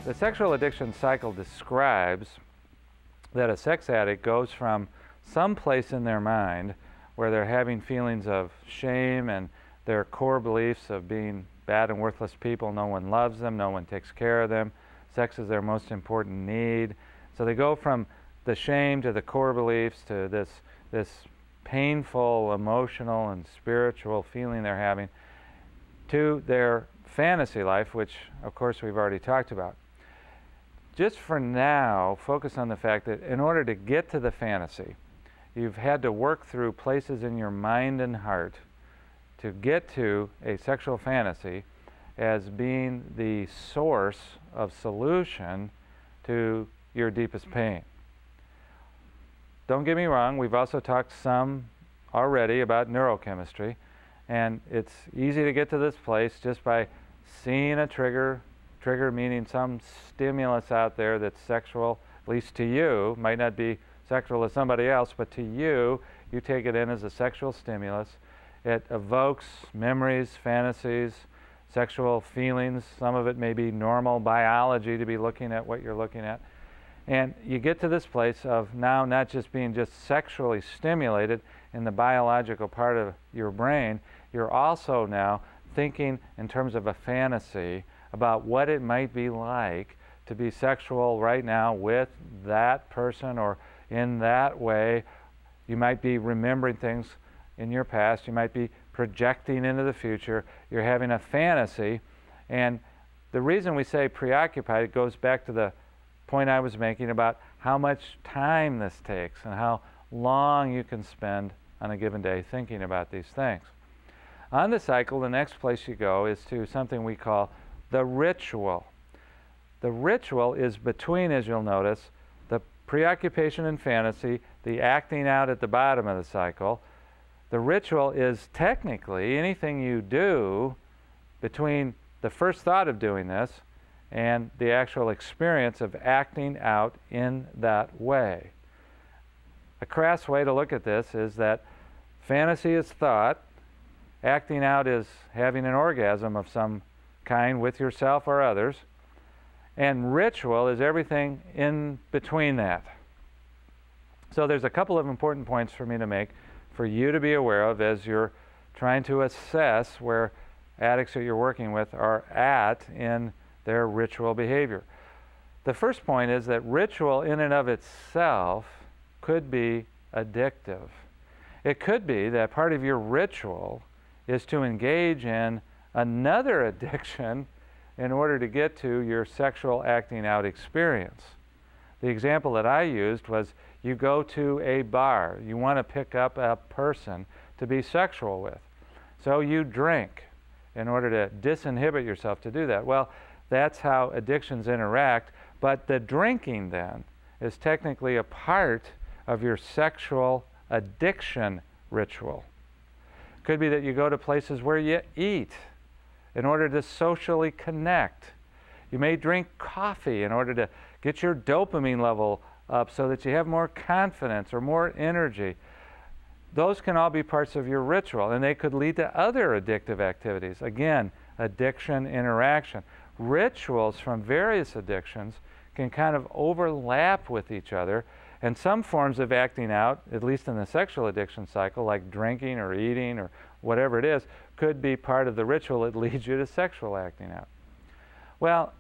The sexual addiction cycle describes that a sex addict goes from some place in their mind where they're having feelings of shame and their core beliefs of being bad and worthless people. No one loves them, no one takes care of them. Sex is their most important need. So they go from the shame to the core beliefs to this painful emotional and spiritual feeling they're having to their fantasy life, which of course we've already talked about. Just for now, focus on the fact that in order to get to the fantasy, you've had to work through places in your mind and heart to get to a sexual fantasy as being the source of solution to your deepest pain. Don't get me wrong, we've also talked some already about neurochemistry, and it's easy to get to this place just by seeing a trigger meaning some stimulus out there that's sexual, at least to you, might not be sexual to somebody else, but to you, you take it in as a sexual stimulus. It evokes memories, fantasies, sexual feelings. Some of it may be normal biology to be looking at what you're looking at. And you get to this place of now not just being just sexually stimulated in the biological part of your brain, you're also now thinking in terms of a fantasy about what it might be like to be sexual right now with that person or in that way. You might be remembering things in your past. You might be projecting into the future. You're having a fantasy. And the reason we say preoccupied, it goes back to the point I was making about how much time this takes and how long you can spend on a given day thinking about these things. On the cycle, the next place you go is to something we call the ritual. The ritual is between, as you'll notice, the preoccupation and fantasy, the acting out at the bottom of the cycle. The ritual is technically anything you do between the first thought of doing this and the actual experience of acting out in that way. A crass way to look at this is that fantasy is thought, acting out is having an orgasm of some kind with yourself or others, and ritual is everything in between that. So there's a couple of important points for me to make for you to be aware of as you're trying to assess where addicts that you're working with are at in their ritual behavior. The first point is that ritual in and of itself could be addictive. It could be that part of your ritual is to engage in another addiction in order to get to your sexual acting out experience. The example that I used was you go to a bar. You want to pick up a person to be sexual with. So you drink in order to disinhibit yourself to do that. Well, that's how addictions interact, but the drinking then is technically a part of your sexual addiction ritual. Could be that you go to places where you eat in order to socially connect. You may drink coffee in order to get your dopamine level up so that you have more confidence or more energy. Those can all be parts of your ritual, and they could lead to other addictive activities. Again, addiction, interaction. Rituals from various addictions can kind of overlap with each other, and some forms of acting out, at least in the sexual addiction cycle, like drinking or eating or whatever it is, could be part of the ritual that leads you to sexual acting out. Well,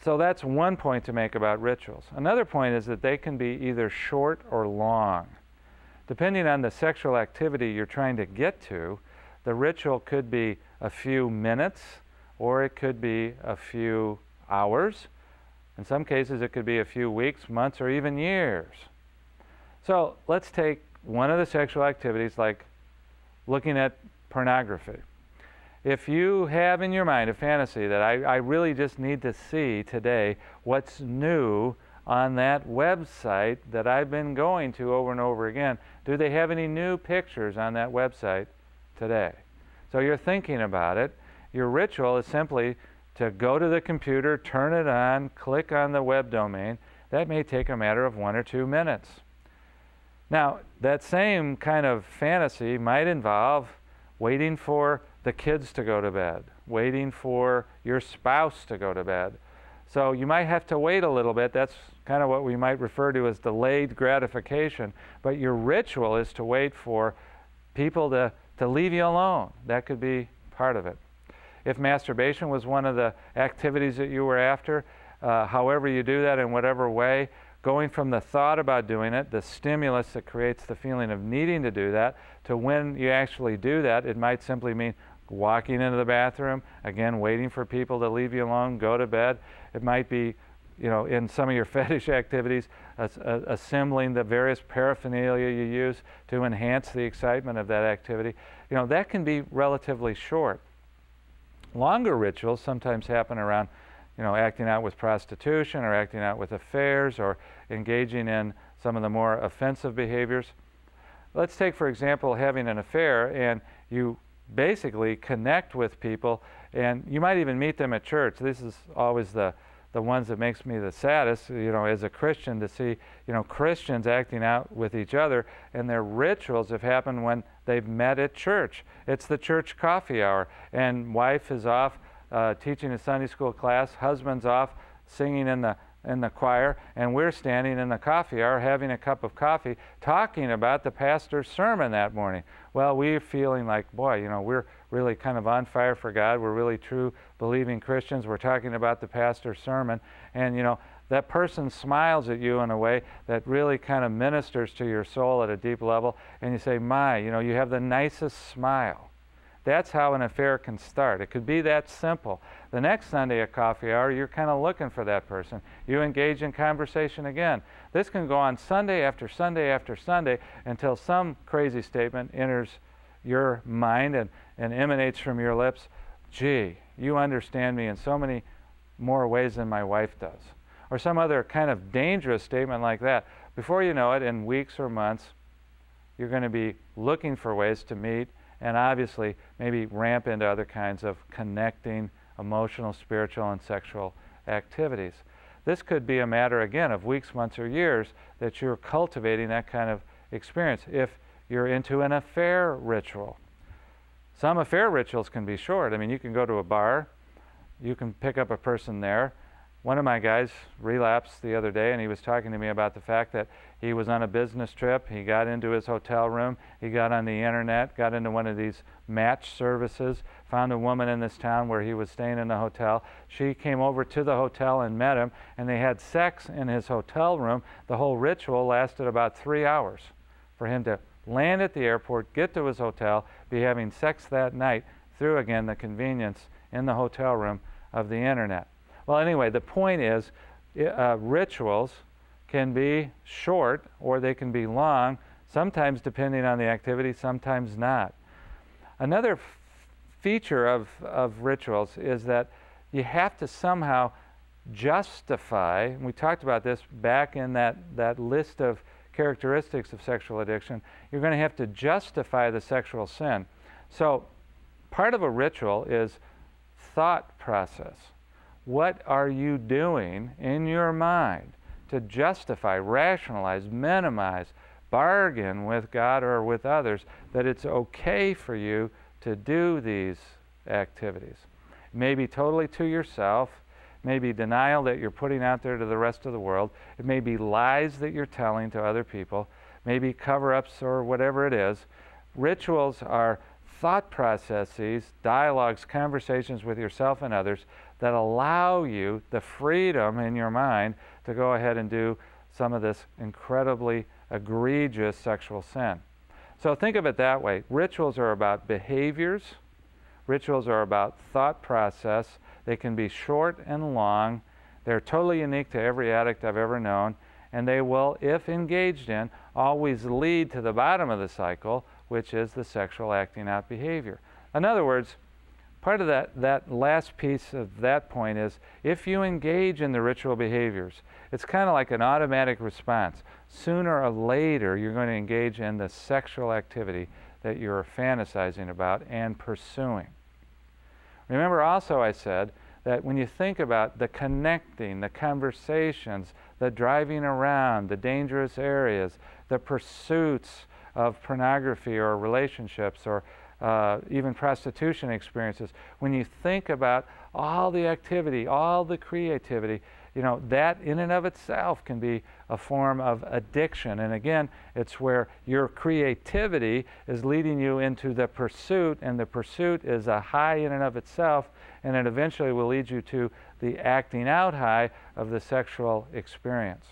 so that's one point to make about rituals. Another point is that they can be either short or long. Depending on the sexual activity you're trying to get to, the ritual could be a few minutes or it could be a few hours. In some cases it could be a few weeks, months, or even years. So let's take one of the sexual activities like looking at pornography. If you have in your mind a fantasy that I really just need to see today what's new on that website that I've been going to over and over again, do they have any new pictures on that website today? So you're thinking about it. Your ritual is simply to go to the computer, turn it on, click on the web domain. That may take a matter of 1 or 2 minutes. Now, that same kind of fantasy might involve waiting for the kids to go to bed, waiting for your spouse to go to bed. So you might have to wait a little bit. That's kind of what we might refer to as delayed gratification. But your ritual is to wait for people to leave you alone. That could be part of it. If masturbation was one of the activities that you were after, however you do that in whatever way, going from the thought about doing it, the stimulus that creates the feeling of needing to do that, to when you actually do that, it might simply mean walking into the bathroom, again, waiting for people to leave you alone, go to bed. It might be, in some of your fetish activities, assembling the various paraphernalia you use to enhance the excitement of that activity. That can be relatively short. Longer rituals sometimes happen around, acting out with prostitution or acting out with affairs or engaging in some of the more offensive behaviors. Let's take, for example, having an affair, and you basically connect with people, and you might even meet them at church. This is always the ones that makes me the saddest, as a Christian, to see, Christians acting out with each other, and their rituals have happened when they've met at church. It's the church coffee hour, and wife is off teaching a Sunday school class, husband's off singing in the choir, and we're standing in the coffee hour having a cup of coffee talking about the pastor's sermon that morning. Well, we're feeling like, boy, we're really kind of on fire for God. We're really true believing Christians. We're talking about the pastor's sermon, and that person smiles at you in a way that really kind of ministers to your soul at a deep level, and you say, my, you have the nicest smile. That's how an affair can start. It could be that simple. The next Sunday at coffee hour, you're kind of looking for that person. You engage in conversation again. This can go on Sunday after Sunday after Sunday until some crazy statement enters your mind and emanates from your lips. Gee, you understand me in so many more ways than my wife does. Or some other kind of dangerous statement like that. Before you know it, in weeks or months, you're going to be looking for ways to meet and obviously maybe ramp into other kinds of connecting emotional, spiritual, and sexual activities. This could be a matter, again, of weeks, months, or years that you're cultivating that kind of experience if you're into an affair ritual. Some affair rituals can be short. I mean, you can go to a bar, you can pick up a person there. One of my guys relapsed the other day, and he was talking to me about the fact that he was on a business trip. He got into his hotel room. He got on the internet, got into one of these match services, found a woman in this town where he was staying in the hotel. She came over to the hotel and met him, and they had sex in his hotel room. The whole ritual lasted about 3 hours for him to land at the airport, get to his hotel, be having sex that night through, again, the convenience in the hotel room of the internet. Well, anyway, the point is rituals can be short or they can be long, sometimes depending on the activity, sometimes not. Another feature of rituals is that you have to somehow justify, and we talked about this back in that list of characteristics of sexual addiction, you're going to have to justify the sexual sin. So part of a ritual is thought process. What are you doing in your mind to justify, rationalize, minimize, bargain with God or with others that it's okay for you to do these activities? Maybe totally to yourself, maybe denial that you're putting out there to the rest of the world. It may be lies that you're telling to other people, maybe cover-ups or whatever it is. Rituals are thought processes, dialogues, conversations with yourself and others that allow you the freedom in your mind to go ahead and do some of this incredibly egregious sexual sin. So think of it that way. Rituals are about behaviors. Rituals are about thought process. They can be short and long. They're totally unique to every addict I've ever known, and they will, if engaged in, always lead to the bottom of the cycle, which is the sexual acting out behavior. In other words, part of that last piece of that point is if you engage in the ritual behaviors, it's kind of like an automatic response. Sooner or later, you're going to engage in the sexual activity that you're fantasizing about and pursuing. Remember also I said that when you think about the connecting, the conversations, the driving around, the dangerous areas, the pursuits of pornography or relationships or even prostitution experiences. When you think about all the activity, all the creativity, you know, that in and of itself can be a form of addiction. And again, it's where your creativity is leading you into the pursuit, and the pursuit is a high in and of itself, and it eventually will lead you to the acting out high of the sexual experience.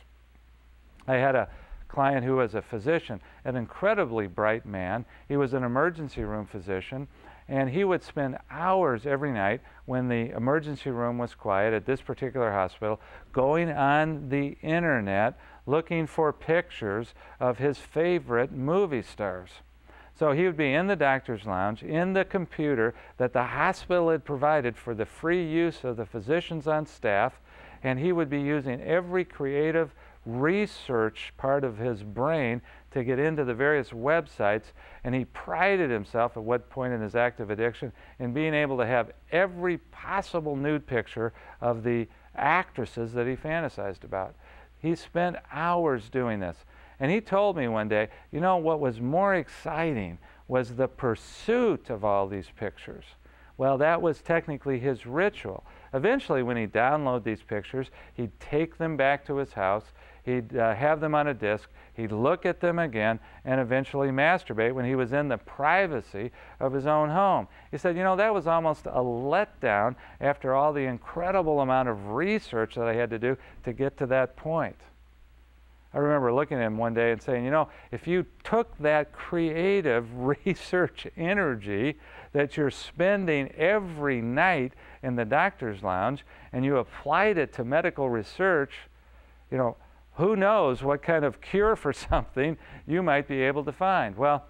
I had a client who was a physician, an incredibly bright man. He was an emergency room physician, and he would spend hours every night when the emergency room was quiet at this particular hospital, going on the internet looking for pictures of his favorite movie stars. So he would be in the doctor's lounge, in the computer that the hospital had provided for the free use of the physicians on staff, and he would be using every creative research part of his brain to get into the various websites, and he prided himself at what point in his active addiction in being able to have every possible nude picture of the actresses that he fantasized about. He spent hours doing this, and he told me one day, you know, what was more exciting was the pursuit of all these pictures. Well, that was technically his ritual. Eventually, when he'd download these pictures, he'd take them back to his house, he'd have them on a disc, he'd look at them again, and eventually masturbate when he was in the privacy of his own home. He said, you know, that was almost a letdown after all the incredible amount of research that I had to do to get to that point. I remember looking at him one day and saying, you know, if you took that creative research energy that you're spending every night in the doctor's lounge and you applied it to medical research, you know, who knows what kind of cure for something you might be able to find. Well,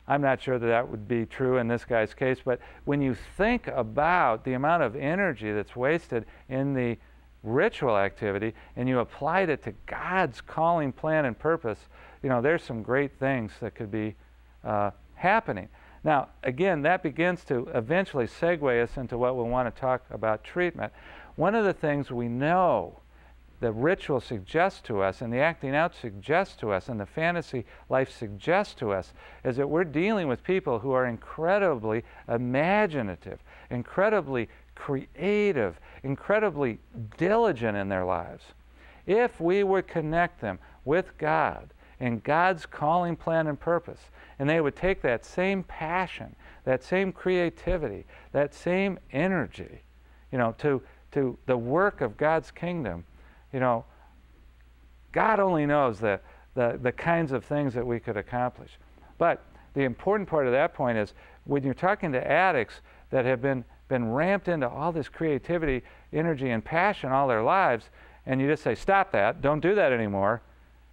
I'm not sure that that would be true in this guy's case, but when you think about the amount of energy that's wasted in the ritual activity and you applied it to God's calling, plan, and purpose, you know, there's some great things that could be happening. Now, again, that begins to eventually segue us into what we want to talk about treatment. One of the things we know the ritual suggests to us, and the acting out suggests to us, and the fantasy life suggests to us, is that we're dealing with people who are incredibly imaginative, incredibly creative, incredibly diligent in their lives. If we would connect them with God and God's calling, plan, and purpose, and they would take that same passion, that same creativity, that same energy, you know, to the work of God's kingdom, you know, God only knows the kinds of things that we could accomplish. But the important part of that point is when you're talking to addicts that have been ramped into all this creativity, energy, and passion all their lives, and you just say, stop that, don't do that anymore,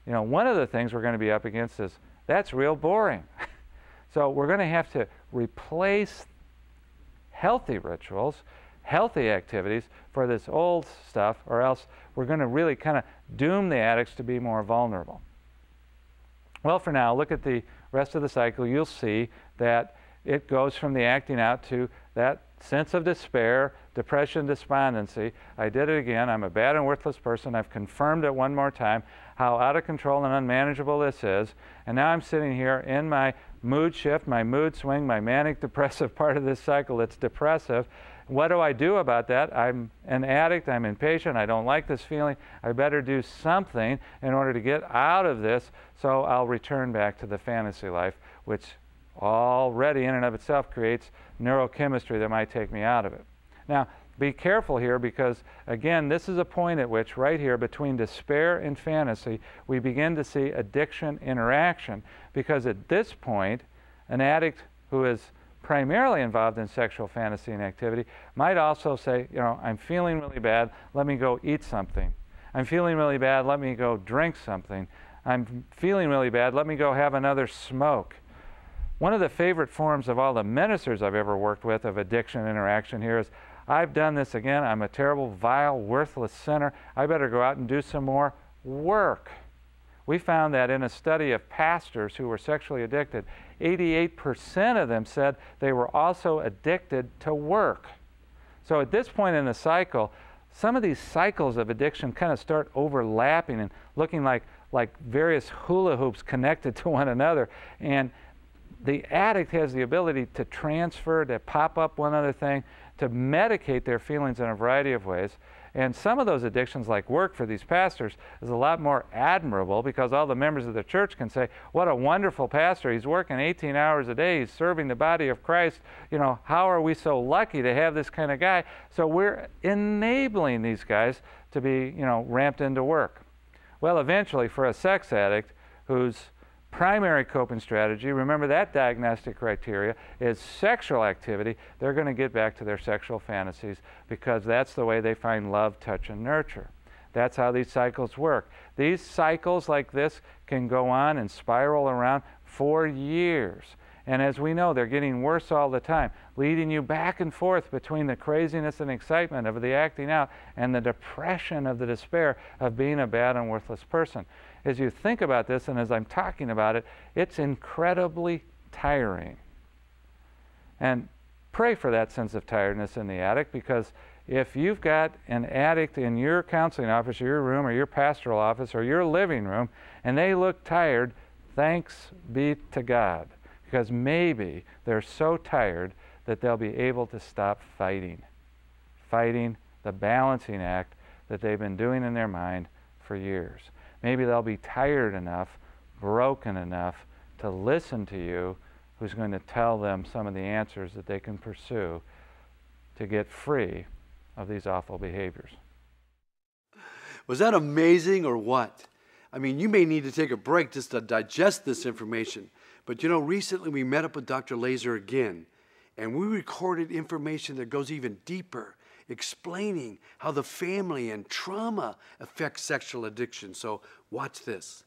you know, one of the things we're going to be up against is that's real boring. So we're going to have to replace healthy rituals, healthy activities for this old stuff, or else we're going to really kind of doom the addicts to be more vulnerable. Well, for now, look at the rest of the cycle. You'll see that it goes from the acting out to that sense of despair, depression, despondency. I did it again. I'm a bad and worthless person. I've confirmed it one more time how out of control and unmanageable this is. And now I'm sitting here in my mood shift, my mood swing, my manic depressive part of this cycle that's depressive. What do I do about that? I'm an addict, I'm impatient, I don't like this feeling, I better do something in order to get out of this, so I'll return back to the fantasy life, which already in and of itself creates neurochemistry that might take me out of it. Now, be careful here because, again, this is a point at which right here between despair and fantasy, we begin to see addiction interaction, because at this point, an addict who is primarily involved in sexual fantasy and activity might also say, you know, I'm feeling really bad, let me go eat something. I'm feeling really bad, let me go drink something. I'm feeling really bad, let me go have another smoke. One of the favorite forms of all the ministers I've ever worked with of addiction interaction here is, I've done this again, I'm a terrible, vile, worthless sinner, I better go out and do some more work. We found that in a study of pastors who were sexually addicted, 88% of them said they were also addicted to work. So at this point in the cycle, some of these cycles of addiction kind of start overlapping and looking like various hula hoops connected to one another. And the addict has the ability to transfer, to pop up one other thing, to medicate their feelings in a variety of ways. And some of those addictions, like work for these pastors, is a lot more admirable because all the members of the church can say, what a wonderful pastor. He's working 18 hours a day. He's serving the body of Christ. You know, how are we so lucky to have this kind of guy? So we're enabling these guys to be, you know, ramped into work. Well, eventually, for a sex addict whose primary coping strategy, remember that diagnostic criteria, is sexual activity, they're going to get back to their sexual fantasies because that's the way they find love, touch, and nurture. That's how these cycles work. These cycles like this can go on and spiral around for years. And as we know, they're getting worse all the time, leading you back and forth between the craziness and excitement of the acting out and the depression of the despair of being a bad and worthless person. As you think about this, and as I'm talking about it, it's incredibly tiring. And pray for that sense of tiredness in the addict, because if you've got an addict in your counseling office, or your room, or your pastoral office, or your living room, and they look tired, thanks be to God, because maybe they're so tired that they'll be able to stop fighting the balancing act that they've been doing in their mind for years. Maybe they'll be tired enough, broken enough to listen to you, who's going to tell them some of the answers that they can pursue to get free of these awful behaviors. Was that amazing or what? I mean, you may need to take a break just to digest this information. But you know, recently we met up with Dr. Laser again, and we recorded information that goes even deeper, explaining how the family and trauma affect sexual addiction. So watch this.